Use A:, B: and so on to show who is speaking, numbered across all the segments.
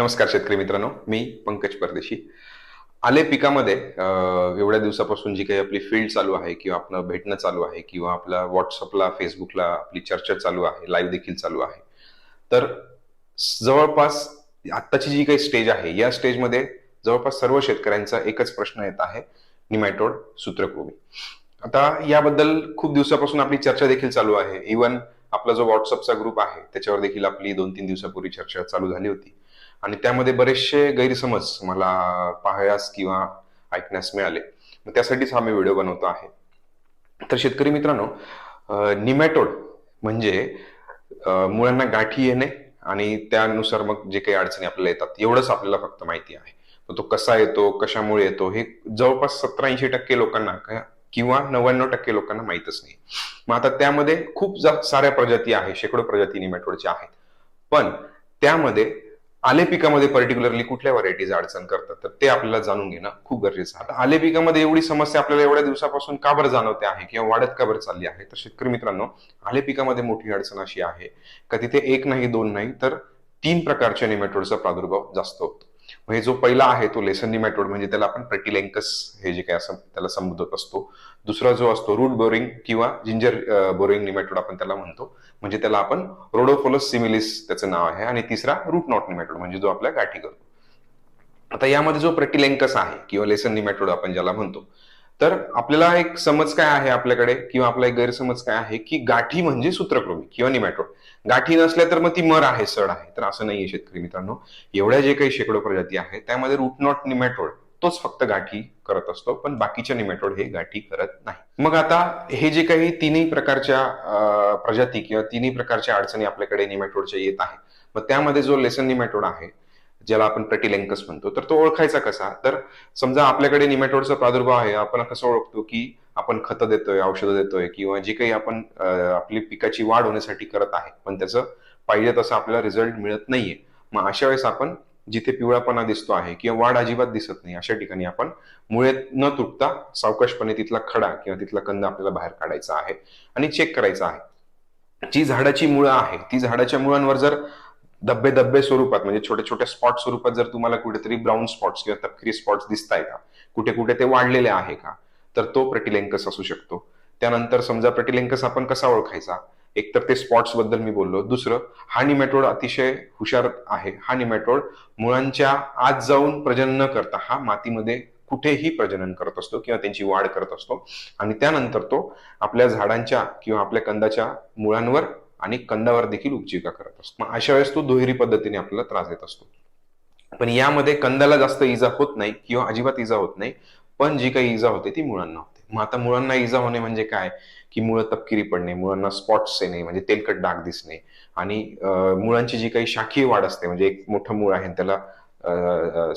A: नमस्कार शेतकरी मित्रांनो, मी पंकज परदेशी. आले पिकामध्ये एवढ्या दिवसापासून जी काही आपली फील्ड चालू आहे किंवा आपलं भेटणं चालू आहे किंवा आपला व्हॉट्सअपला, फेसबुकला आपली चर्चा चालू आहे, लाईव्ह देखील चालू आहे. तर जवळपास आत्ताची जी काही स्टेज आहे, या स्टेजमध्ये जवळपास सर्व शेतकऱ्यांचा एकच प्रश्न येत आहे, निमॅटोड, सूत्रकृमी. आता याबद्दल खूप दिवसापासून आपली चर्चा देखील चालू आहे. इव्हन आपला जो व्हॉट्सअपचा ग्रुप आहे, त्याच्यावर देखील आपली 2-3 दिवसापूर्वी चर्चा चालू झाली होती. आणि त्यामध्ये बरेचसे गैरसमज मला पाहायला किंवा ऐकण्यास मिळाले. मग त्यासाठीच हा मी व्हिडिओ बनवतो आहे. तर शेतकरी मित्रांनो, निमॅटोड म्हणजे मुळांना गाठी येणे आणि त्यानुसार मग जे काही अडचणी आपल्याला येतात एवढंच आपल्याला फक्त माहिती आहे. तो कसा येतो, कशामुळे येतो, हे जवळपास 70-80% लोकांना किंवा 99% लोकांना माहीतच नाही. मग आता त्यामध्ये खूप साऱ्या प्रजाती आहे, शेकडो प्रजाती निमॅटोडच्या आहेत. पण त्यामध्ये आले पिकामध्ये पर्टिक्युलरली कुठल्या व्हरायटीज अडचण करतात, तर ते आपल्याला जाणून घेणं खूप गरजेचं आहे. आता आले पिकामध्ये एवढी समस्या आपल्याला एवढ्या दिवसापासून का बरं जाणवते आहे किंवा वाढत का बरं चालली आहे, तर शेतकरी मित्रांनो, आले पिकामध्ये मोठी अडचण अशी आहे का तिथे एक नाही, दोन नाही, तर 3 प्रकारच्या निमॅटोडचा प्रादुर्भाव जास्त होतो. म्हणजे जो पहिला आहे तो लेसन निमॅटोड, म्हणजे त्याला आपण प्रेटिलेंकस हे जे काही असं त्याला संबोधत असतो. दुसरा जो असतो रूट बोरिंग किंवा जिंजर बोरिंग निमॅटोड आपण त्याला म्हणतो, म्हणजे त्याला आपण रोडोफोलस सिमिलिस त्याचं नाव आहे. आणि तिसरा रूट नॉट निमॅटोड, म्हणजे जो आपल्या गाठी करतो. आता यामध्ये जो प्रेटिलेंकस आहे किंवा लेसन निमॅटोड आपण ज्याला म्हणतो, तर आपल्याला एक समज काय आहे आपल्याकडे किंवा आपला एक गैरसमज काय आहे की गाठी म्हणजे सूत्रकृमी किंवा निमॅटोड. गाठी नसल्या तर मग ती मर आहे, सड आहे. तर असं नाहीये शेतकरी मित्रांनो. एवढ्या जे काही शेकडो प्रजाती आहेत त्यामध्ये रूट नॉट निमॅटोड तोच फक्त गाठी करत असतो, पण बाकीच्या निमॅटोड हे गाठी करत नाही. मग आता हे जे काही तिन्ही प्रकारच्या प्रजाती किंवा तिन्ही प्रकारच्या अडचणी आपल्याकडे निमॅटोडच्या येत आहेत, मग त्यामध्ये जो लेसन निमॅटोड आहे ज्याला आपण प्रेटिलेंकस म्हणतो, तर तो ओळखायचा कसा? तर समजा आपल्याकडे निमॅटोडचा प्रादुर्भाव आहे, आपण कसं ओळखतो की आपण खतं देतोय, औषधं देतोय किंवा जे काही आपण आपली पिकाची वाढ होण्यासाठी करत आहे, पण त्याचं पाहिजे तसं आपल्याला रिझल्ट मिळत नाहीये. मग अशा वेळेस आपण जिथे पिवळापणा दिसतो आहे किंवा वाढ अजिबात दिसत नाही, अशा ठिकाणी आपण मुळे न तुटता सावकाशपणे तिथला खडा किंवा तिथला कंद आपल्याला बाहेर काढायचा आहे आणि चेक करायचा आहे. जी झाडाची मुळं आहे, ती झाडाच्या मुळांवर जर धब्बे धब्बे स्वरूपात म्हणजे छोट्या छोट्या स्पॉट स्वरूपात जर तुम्हाला कुठेतरी ब्राऊन स्पॉट्स किंवा तपकिरी स्पॉट्स दिसताय का, कुठे कुठे ते वाढलेले आहे का, तर तो प्रेटिलेंकस असू शकतो. त्यानंतर समजा प्रेटिलेंकस आपण कसा ओळखायचा, एक तर ते स्पॉट्स बद्दल मी बोललो. दुसरं, हा निमॅटोड अतिशय हुशार आहे. हा निमॅटोड मुळांच्या आत जाऊन प्रजनन न करता हा मातीमध्ये कुठेही प्रजनन करत असतो किंवा त्यांची वाढ करत असतो आणि त्यानंतर तो आपल्या झाडांच्या किंवा आपल्या कंदाच्या मुळांवर आणि कंदावर देखील उपजीविका करत असतो. मग अशा वेळेस तो दुहेरी पद्धतीने आपल्याला त्रास देत असतो. पण यामध्ये कंदाला जास्त इजा होत नाही किंवा अजिबात इजा होत नाही, पण जी काही इजा होते ती मुळांना होते. मग आता मुळांना इजा होणे म्हणजे काय, की मुळं तपकिरी पडणे, मुळांना स्पॉट्स येणे म्हणजे तेलकट डाग दिसणे आणि मुळांची जी काही शाखीय वाढ असते, म्हणजे एक मोठं मूळ आहे त्याला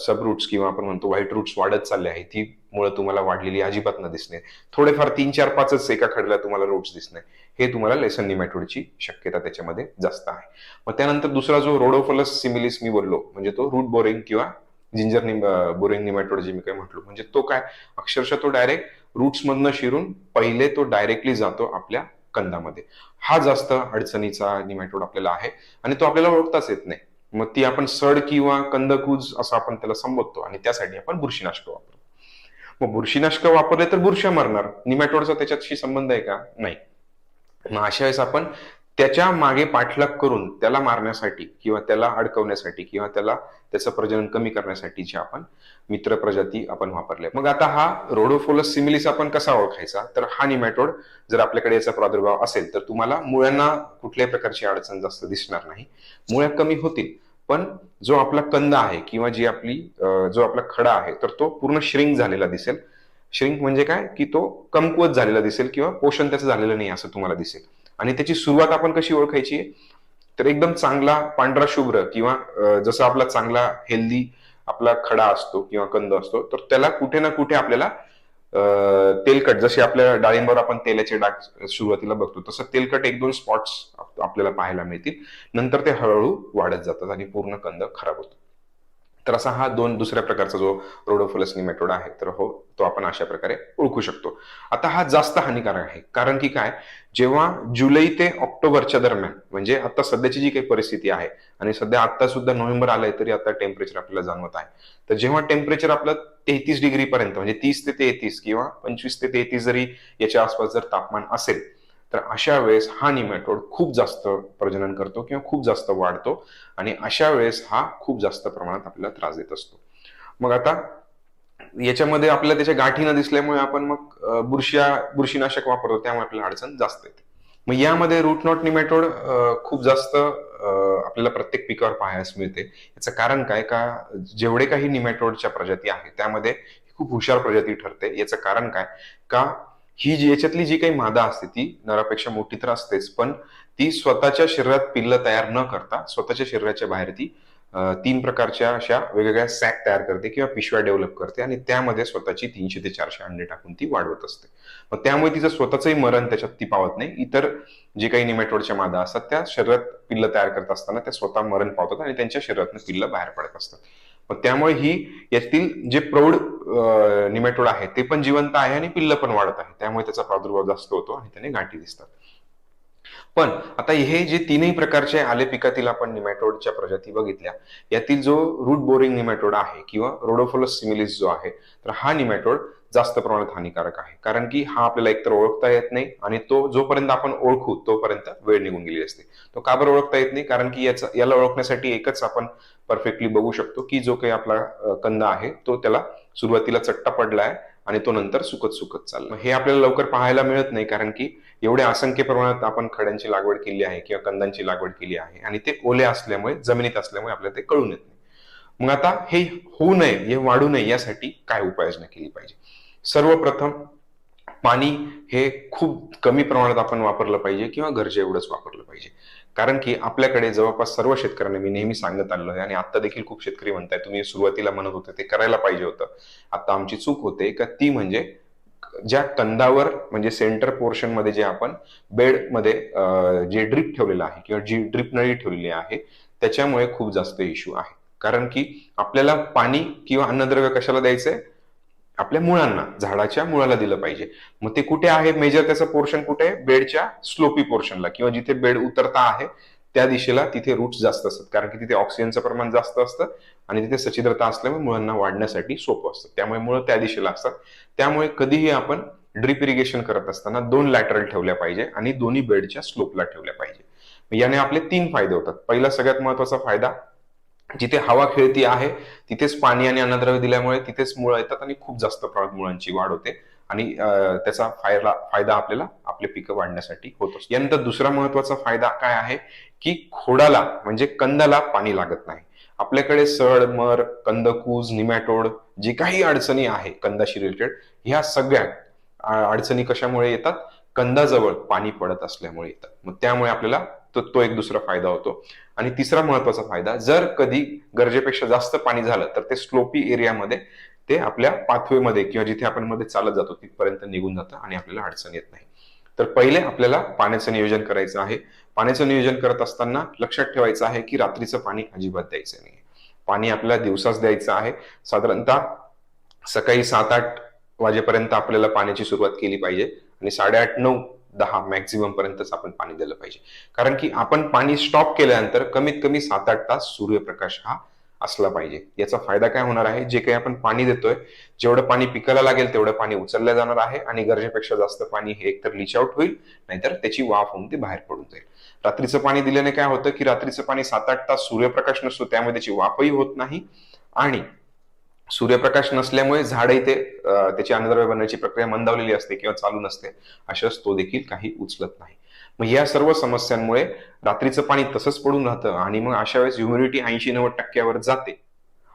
A: सब रूट्स किंवा आपण म्हणतो व्हाईट रूट्स वाढत चालले आहे, ती मुळं तुम्हाला वाढलेली अजिबात न दिसणे, थोडेफार 3-4-5च एका खडीला तुम्हाला रूट्स दिसणे, हे तुम्हाला लेसन निमॅटोडची शक्यता त्याच्यामध्ये जास्त आहे. मग त्यानंतर दुसरा जो रोडोफोलस सिमिलिस मी बोललो, म्हणजे तो रूट बोरिंग किंवा जिंजर बोरिंग निमॅटोड जे मी काय म्हटलो, म्हणजे तो काय, अक्षरशः तो डायरेक्ट रूट्स मधनं शिरून पहिले तो डायरेक्टली जातो आपल्या कंदामध्ये. हा जास्त अडचणीचा निमॅटोड आपल्याला आहे आणि तो आपल्याला ओळखताच येत नाही. मग ती आपण सड किंवा कंदकूज असं आपण त्याला संबोधतो आणि त्यासाठी आपण बुरशीनाशक वापरतो. मग बुरशीनाशक वापरले तर बुरशा मरणार, निमॅटोडचा त्याच्याशी संबंध आहे का? नाही. मग अशा वेळेस आपण त्याच्या मागे पाठलाग करून त्याला मारण्यासाठी किंवा त्याला अडकवण्यासाठी किंवा त्याला त्याचं प्रजनन कमी करण्यासाठीच्या आपण मित्र प्रजाती आपण वापरल्या. मग आता हा रोडोफोलस सिमिलिस आपण कसा ओळखायचा, तर हा निमॅटोड जर आपल्याकडे याचा प्रादुर्भाव असेल तर तुम्हाला मुळ्यांना कुठल्याही प्रकारची अडचण जास्त दिसणार नाही, मुळ्या कमी होतील, पण जो आपला कंद आहे किंवा जी आपली जो आपला खडा आहे तर तो पूर्ण श्रिंक झालेला दिसेल. श्रिंक म्हणजे काय, की तो कमकुवत झालेला दिसेल किंवा पोषण त्याचं झालेलं नाही असं तुम्हाला दिसेल. आणि त्याची सुरुवात आपण कशी ओळखायची, तर एकदम चांगला पांढरा शुभ्र किंवा जसा आपला चांगला हेल्दी आपला खडा असतो किंवा कंद असतो, तर त्याला कुठे ना कुठे आपल्याला तेलकट, जसे आपल्या डाळिंबावर आपण तेलाचे डाग सुरुवातीला बघतो, तसं तेलकट 1-2 स्पॉट्स आपल्याला पाहायला मिळतील. नंतर ते हळूहळू वाढत जातात आणि पूर्ण कंद खराब होतो. तर असा हा दुसऱ्या प्रकारचा जो रोडोफिलस निमॅटोड आहे, तर हो, तो आपण अशा प्रकारे ओळखू शकतो. आता हा जास्त हानिकारक आहे, कारण की काय, जेव्हा जुलै ते ऑक्टोबरच्या दरम्यान, म्हणजे आता सध्याची जी काही परिस्थिती आहे, आणि सध्या आता सुद्धा नोव्हेंबर आलंय तरी आता टेम्परेचर आपल्याला जाणवत आहे. तर जेव्हा टेम्परेचर आपलं 33 डिग्री पर्यंत, म्हणजे 30 ते 33 किंवा 25 ते 33 जरी याच्या आसपास जर तापमान असेल, तर अशा वेळेस हा निमॅटोड खूप जास्त प्रजनन करतो किंवा खूप जास्त वाढतो, आणि अशा वेळेस हा खूप जास्त प्रमाणात आपल्याला त्रास देत असतो. मग आता याच्यामध्ये आपल्याला त्याच्या गाठी न दिसल्यामुळे आपण मग बुरशीनाशक वापरतो, त्यामुळे आपल्याला अडचण जास्त येते. मग यामध्ये रूट नॉट निमॅटोड खूप जास्त आपल्याला प्रत्येक पिकावर पाहायला मिळते. याचं कारण काय, का जेवढे काही निमॅटोडच्या प्रजाती आहेत त्यामध्ये खूप हुशार प्रजाती ठरते. याचं कारण काय, का याच्यातली जी काही मादा असते ती नरापेक्षा मोठी तर असतेच, पण ती स्वतःच्या शरीरात पिल्लं तयार न करता स्वतःच्या शरीराच्या बाहेर ती 3 प्रकारच्या अशा वेगवेगळ्या सॅक तयार करते किंवा पिशव्या डेव्हलप करते, आणि त्यामध्ये स्वतःची 300 ते 400 अंडे टाकून ती वाढवत असते. मग त्यामुळे तिचं स्वतःचंही मरण त्याच्यात ती पावत नाही. इतर जे काही निमॅटोडच्या मादा असतात त्या शरीरात पिल्लं तयार करत असताना त्या स्वतः मरण पावतात आणि त्यांच्या शरीरातून पिल्लं बाहेर पडत असतात. मग त्यामुळे यातील जे प्रौढ निमॅटोड आहे ते पण जिवंत आहे आणि पिल्लं पण वाढत आहे. त्यामुळे त्याचा प्रादुर्भाव जास्त होतो आणि त्याने गाठी दिसतात. पण आता हे जे तीनही प्रकारचे आले पिकातील आपण निमॅटोडच्या प्रजाती बघितल्या, यातील जो रूट बोरिंग निमॅटोड आहे किंवा रोडोफोलस सिमिलिस जो आहे, तर हा निमॅटोड जास्त प्रमाणात हानिकारक आहे. कारण की हा आपल्याला एकतर ओळखता येत नाही, आणि तो जोपर्यंत आपण ओळखू तोपर्यंत वेळ निघून गेलेली असते. तो का बरं ओळखता येत नाही, कारण की याला ओळखण्यासाठी एकच आपण परफेक्टली बघू शकतो की जो काही आपला कंद आहे तो त्याला सुरुवातीला चट्टा पडलाय आणि तो नंतर सुकत सुकत चालला. हे आपल्याला लवकर पाहायला मिळत नाही, कारण की एवढ्या असंख्य प्रमाणात आपण खड्यांची लागवड केली आहे किंवा कंदांची लागवड केली आहे, आणि ते ओले असल्यामुळे, जमिनीत असल्यामुळे आपल्याला ते कळून येत नाही. मग आता हे होऊ नये, हे वाढू नये, यासाठी काय उपाययोजना केली पाहिजे. सर्वप्रथम पाणी हे खूप कमी प्रमाणात आपण वापरलं पाहिजे किंवा गरजे एवढंच वापरलं पाहिजे. कारण की आपल्याकडे जवळपास सर्व शेतकऱ्यांना मी नेहमी सांगत आलो आहे, आणि आता देखील खूप शेतकरी म्हणताय, तुम्ही सुरुवातीला म्हणत होते ते करायला पाहिजे होतं. आता आमची चूक होते का ती म्हणजे ज्या कंदावर, म्हणजे सेंटर पोर्शन मध्ये जे आपण बेड मध्ये जे ड्रीप ठेवलेलं आहे किंवा जी ड्रीप नळी ठेवलेली आहे, त्याच्यामुळे खूप जास्त इश्यू आहे. कारण की आपल्याला पाणी किंवा अन्नद्रव्य कशाला द्यायचंय, आपल्या मुळांना, झाडाच्या मुळाला दिलं पाहिजे. मग ते कुठे आहे, मेजर त्याचं पोर्शन कुठे आहे, बेडच्या स्लोपी पोर्शनला, किंवा जिथे बेड उतरता आहे त्या दिशेला तिथे रूट्स जास्त असतात, कारण की तिथे ऑक्सिजनचं प्रमाण जास्त असतं आणि तिथे सच्छिद्रता असल्यामुळे मुळांना वाढण्यासाठी सोपं असतं. त्यामुळे मुळं त्या दिशेला असतात. त्यामुळे कधीही आपण ड्रिप इरिगेशन करत असताना 2 लॅटरल ठेवल्या पाहिजे आणि दोन्ही बेडच्या स्लोपला ठेवल्या पाहिजे. याने आपले 3 फायदे होतात. पहिला सगळ्यात महत्वाचा फायदा, जिथे हवा खेळती आहे तिथेच पाणी आणि अन्नद्रव्य दिल्यामुळे तिथेच मुळं येतात आणि खूप जास्त प्रमाणात मुळांची वाढ होते, आणि त्याचा फायदा आपल्याला आपले पिकं वाढण्यासाठी होतो. यानंतर दुसरा महत्वाचा फायदा काय आहे, की खोडाला म्हणजे कंदाला पाणी लागत नाही. आपल्याकडे सड, मर, कंदकूज, निमॅटोड, जे काही अडचणी आहे कंदाशी रिलेटेड, ह्या सगळ्या अडचणी कशामुळे येतात, कंदाजवळ पाणी पडत असल्यामुळे येतात. मग त्यामुळे आपल्याला तो एक दुसरा फायदा होतो. आणि तिसरा महत्वाचा फायदा, जर कधी गरजेपेक्षा जास्त पाणी झालं तर ते स्लोपी एरियामध्ये ते आपल्या पाथवेमध्ये किंवा जिथे आपण मध्ये चालत जातो तिथपर्यंत निघून जातं आणि आपल्याला अडचण येत नाही. तर पहिले आपल्याला पाण्याचं नियोजन करायचं आहे. पाण्याचं नियोजन करत असताना लक्षात ठेवायचं आहे की रात्रीचं पाणी अजिबात द्यायचं नाही. पाणी आपल्याला दिवसाच द्यायचं आहे. साधारणतः सकाळी 7-8 वाजेपर्यंत आपल्याला पाण्याची सुरुवात केली पाहिजे, आणि 8:30, 9, 10 मॅक्झिमम पर्यंतच आपण पाणी दिलं पाहिजे. कारण की आपण पाणी स्टॉप केल्यानंतर कमीत कमी 7-8 तास सूर्यप्रकाश हा असला पाहिजे. याचा फायदा काय होणार आहे, जे काही आपण पाणी देतोय, जेवढं पाणी पिकाला लागेल तेवढं पाणी उचललं जाणार आहे, आणि गरजेपेक्षा जास्त पाणी हे एकतर लीच आउट होईल, नाहीतर त्याची वाफ होऊन ते बाहेर पडून जाईल. रात्रीचं पाणी दिल्याने काय होतं, की रात्रीचं पाणी 7-8 तास सूर्यप्रकाश नसतो, त्यामुळे त्याची वाफही होत नाही, आणि सूर्यप्रकाश नसल्यामुळे झाडही त्याची अन्नद्रव्य बनण्याची प्रक्रिया मंदावलेली असते किंवा चालू नसते, अशाच तो देखील काही उचलत नाही. मग या सर्व समस्यांमुळे रात्रीचं पाणी तसंच पडून राहतं, आणि मग अशा वेळेस ह्युमिडिटी 80-90% जाते.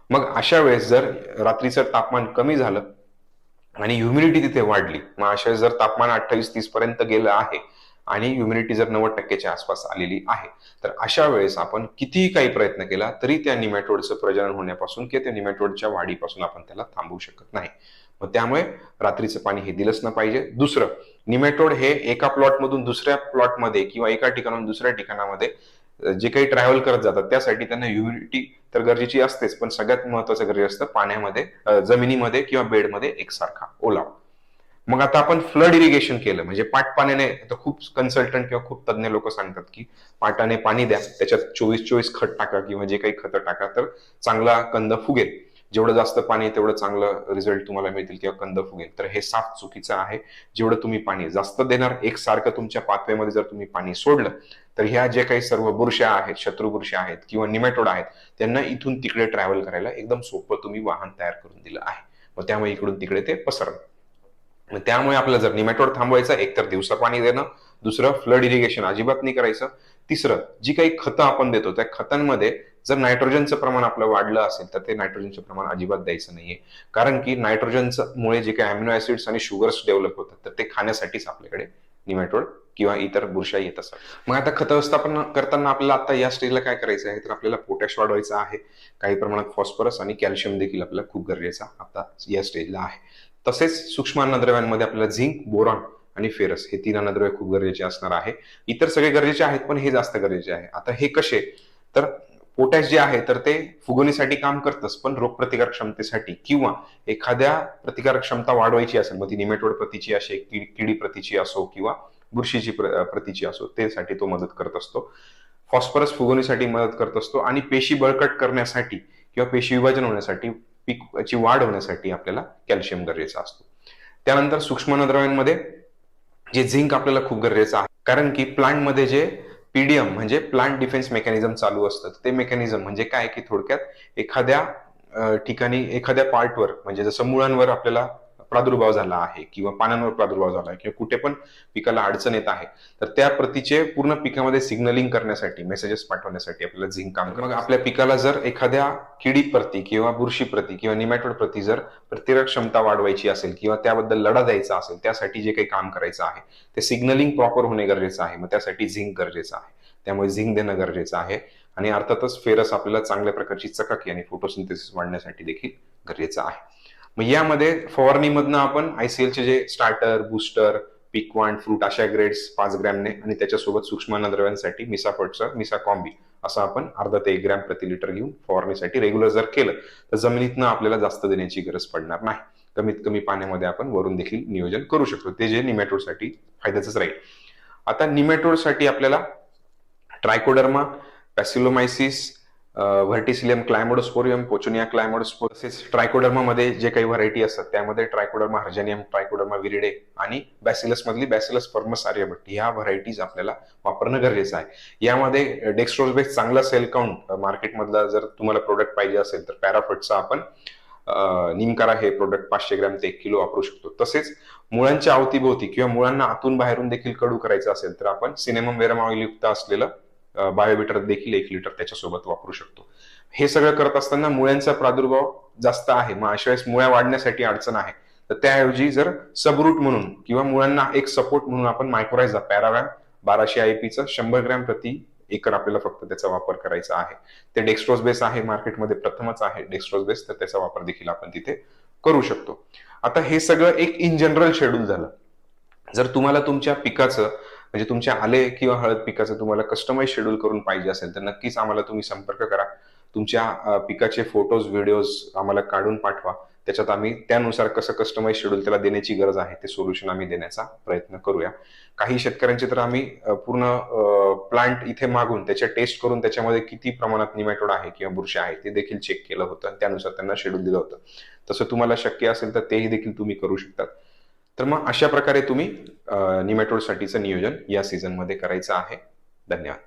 A: मग अशा वेळेस जर रात्रीचं तापमान कमी झालं आणि ह्युमिडिटी तिथे वाढली, मग अशा वेळेस जर तापमान 28-30 पर्यंत गेलं आहे आणि ह्युमिडिटी जर 90%च्या आसपास आलेली आहे, तर अशा वेळेस आपण कितीही काही प्रयत्न केला तरी त्या निमॅटोडचं प्रजनन होण्यापासून किंवा त्या निमॅटोडच्या वाढीपासून आपण त्याला थांबवू शकत नाही. मग त्यामुळे रात्रीचं पाणी हे दिलंच ना पाहिजे. दुसरं, निमॅटोड हे एका प्लॉटमधून दुसऱ्या प्लॉटमध्ये किंवा एका ठिकाणाहून दुसऱ्या ठिकाणामध्ये जे काही ट्रॅव्हल करत जातात, त्यासाठी त्यांना ह्युमिडिटी तर गरजेची असतेच, पण सगळ्यात महत्वाचं गरजेचं असतं पाण्यामध्ये, जमिनीमध्ये किंवा बेडमध्ये एकसारखा ओलावा. मग आता आपण फ्लड इरिगेशन केलं म्हणजे पाण्याने, तर खूप कन्सल्टंट किंवा खूप तज्ञ लोक सांगतात की पाटाने पाणी द्या, त्याच्यात 24-24 खत टाका किंवा जे काही खतं टाका, तर चांगला कंद फुगेल. जेवढं जास्त पाणी तेवढं चांगलं रिझल्ट तुम्हाला मिळतील किंवा कंद फुगेल. तर हे साफ चुकीचं आहे. जेवढं तुम्ही पाणी जास्त देणार एकसारखं तुमच्या पातळीमध्ये जर तुम्ही पाणी सोडलं, तर ह्या जे काही सर्व बुरश्या आहेत, शत्रुबुरश्या आहेत किंवा निमॅटोड आहेत, त्यांना इथून तिकडे ट्रॅव्हल करायला एकदम सोपं तुम्ही वाहन तयार करून दिलं आहे. मग त्यामुळे इकडून तिकडे ते पसरणार. त्यामुळे आपल्याला जर निमॅटोड थांबवायचं, एकतर दिवसा पाणी देणं, दुसरं फ्लड इरिगेशन अजिबात नाही करायचं, तिसरं जी काही खतं आपण देतो त्या खतांमध्ये जर नायट्रोजनचं प्रमाण आपलं वाढलं असेल तर ते नायट्रोजनचं प्रमाण अजिबात द्यायचं नाहीये. कारण की नायट्रोजनचं मुळे जे काही अमिनो ऍसिड्स आणि शुगर्स डेव्हलप होतात, तर ते खाण्यासाठीच आपल्याकडे निमॅटोड किंवा इतर बुरशा येत असतात. मग आता खत व्यवस्थापन करताना आपल्याला आता या स्टेजला काय करायचं आहे, तर आपल्याला पोटॅश वाढवायचं आहे, काही प्रमाणात फॉस्फरस आणि कॅल्शियम देखील आपल्याला खूप गरजेचा आता या स्टेजला आहे. तसेच सूक्ष्म अन्नद्रव्यांमध्ये आपल्याला झिंक, बोरॉन आणि फेरस हे 3 अन्नद्रव्य खूप गरजेचे असणार आहे. इतर सगळे गरजेचे आहेत, पण हे जास्त गरजेचे आहे. आता हे कसे, तर पोटॅश जे आहे तर ते फुगवणीसाठी काम करतच, पण रोगप्रतिकार क्षमतेसाठी किंवा एखाद्या प्रतिकारक क्षमता वाढवायची असेल, मग ती निमॅटोड प्रतीची असेल, किडी प्रतीची असो किंवा बुरशीची प्रतीची असो, त्यासाठी तो मदत करत असतो. फॉस्फरस फुगवणीसाठी मदत करत असतो आणि पेशी बळकट करण्यासाठी किंवा पेशी विभाजन होण्यासाठी, पीकची वाढ होण्यासाठी आपल्याला कॅल्शियम गरजेचा असतो. त्यानंतर सूक्ष्म अन्नद्रव्यांमध्ये जे झिंक आपल्याला खूप गरजेचं आहे, कारण की प्लांटमध्ये जे पीडीएम म्हणजे प्लांट डिफेन्स मेकॅनिझम चालू असतं, ते मेकॅनिझम म्हणजे काय की थोडक्यात एखाद्या ठिकाणी, एखाद्या पार्टवर, म्हणजे जसं मुळांवर आपल्याला प्रादुर्भाव झाला आहे किंवा पानांवर प्रादुर्भाव झाला आहे किंवा कुठे पण पिकाला अडचण येत आहे, तर त्या प्रतीचे पूर्ण पिकामध्ये सिग्नलिंग करण्यासाठी, मेसेजेस पाठवण्यासाठी आपल्याला झिंक काम करतं. मग आपल्या पिकाला जर एखाद्या किडी प्रती किंवा बुरशी प्रती किंवा निमॅटोड प्रती जर प्रतिरोधक क्षमता वाढवायची असेल किंवा त्याबद्दल लढा द्यायचा असेल, त्यासाठी जे काही काम करायचं आहे ते सिग्नलिंग प्रॉपर होणे गरजेचं आहे. मग त्यासाठी झिंक गरजेचं आहे, त्यामुळे झिंक देणं गरजेचं आहे. आणि अर्थातच फेरस आपल्याला चांगल्या प्रकारची चकाकी आणि फोटोसिंथेसिस वाढण्यासाठी देखील गरजेचं आहे. मग यामध्ये फवारणीमधनं आपण आयसीएलचे जे स्टार्टर, बूस्टर, पिकवान, फ्रूट अशा ग्रेड्स 5 ग्रॅमने आणि त्याच्यासोबत सूक्ष्म अन्नद्रव्यांसाठी मिसाफटचं मिसा कॉम्बी असं आपण अर्धा ते 1 ग्रॅम प्रति लिटर घेऊन फवारणीसाठी रेग्युलर जर केलं, तर जमिनीतनं आपल्याला जास्त देण्याची गरज पडणार नाही. कमीत कमी पाण्यामध्ये आपण वरून देखील नियोजन करू शकतो, ते जे निमॅटोडसाठी फायद्याचंच राहील. आता निमॅटोडसाठी आपल्याला ट्रायकोडर्मा, पॅसिलोमायसिस, व्हर्टिसिलियम क्लायमोडोस्पोरियम, पोचोनिया क्लायमोडोस्पोर, तसेच ट्रायकोडर्मामध्ये जे काही व्हरायटी असतात त्यामध्ये ट्रायकोडर्मा हर्जेनियम, ट्रायकोडर्मा विरिडे आणि बॅसिलस मधली बॅसिलस फर्मस आर्यभट्टी ह्या व्हरायटीज आपल्याला वापरणं गरजेचं आहे. यामध्ये डेक्स्ट्रोज चांगला सेल काउंट मार्केटमधला जर तुम्हाला प्रोडक्ट पाहिजे असेल तर पॅराफटचा आपण निमकारा हे प्रोडक्ट 500 ग्रॅम ते 1 किलो वापरू शकतो. तसेच मुळांच्या अवतीभोवती किंवा मुळांना आतून बाहेरून देखील कडू करायचं असेल तर आपण सिनेमम वेरम ऑइल युक्त असलेलं बायोबिटर देखील 1 लिटर त्याच्यासोबत वापरू शकतो. हे सगळं करत असताना मुळ्यांचा प्रादुर्भाव जास्त आहे, मग अशा वेळेस मुळ्या वाढण्यासाठी अडचण आहे, तर त्याऐवजी जर सबरूट म्हणून किंवा मुळांना एक सपोर्ट म्हणून आपण मायक्रोरायझा पॅरावॅम 1200 IPचं 100 ग्रॅम प्रति एकर आपल्याला फक्त त्याचा वापर करायचा आहे. ते डेक्स्ट्रोज बेस आहे, मार्केटमध्ये प्रथमच आहे डेक्स्ट्रोज बेस, तर त्याचा वापर देखील आपण तिथे करू शकतो. आता हे सगळं एक इन जनरल शेड्यूल झालं. जर तुम्हाला तुमच्या पिकाचं म्हणजे तुमच्या आले किंवा हळद पिकाचं तुम्हाला कस्टमाइज शेड्यूल करून पाहिजे असेल, तर नक्कीच आम्हाला तुम्ही संपर्क करा. तुमच्या पिकाचे फोटोज, व्हिडिओज आम्हाला काढून पाठवा. त्याच्यात आम्ही त्यानुसार कसं कस्टमाइज शेड्यूल त्याला देण्याची गरज आहे ते सोल्युशन आम्ही देण्याचा प्रयत्न करूया. काही शेतकऱ्यांचे तर आम्ही पूर्ण प्लांट इथे मागून त्याच्या टेस्ट करून त्याच्यामध्ये किती प्रमाणात निमॅटोड आहे किंवा बुरशी आहे ते देखील चेक केलं होतं आणि त्यानुसार त्यांना शेड्यूल दिलं होतं. तसं तुम्हाला शक्य असेल तर तेही देखील तुम्ही करू शकतात. तर मग अशा प्रकारे तुम्ही निमॅटोडसाठीचं नियोजन या सीझनमध्ये करायचं आहे. धन्यवाद.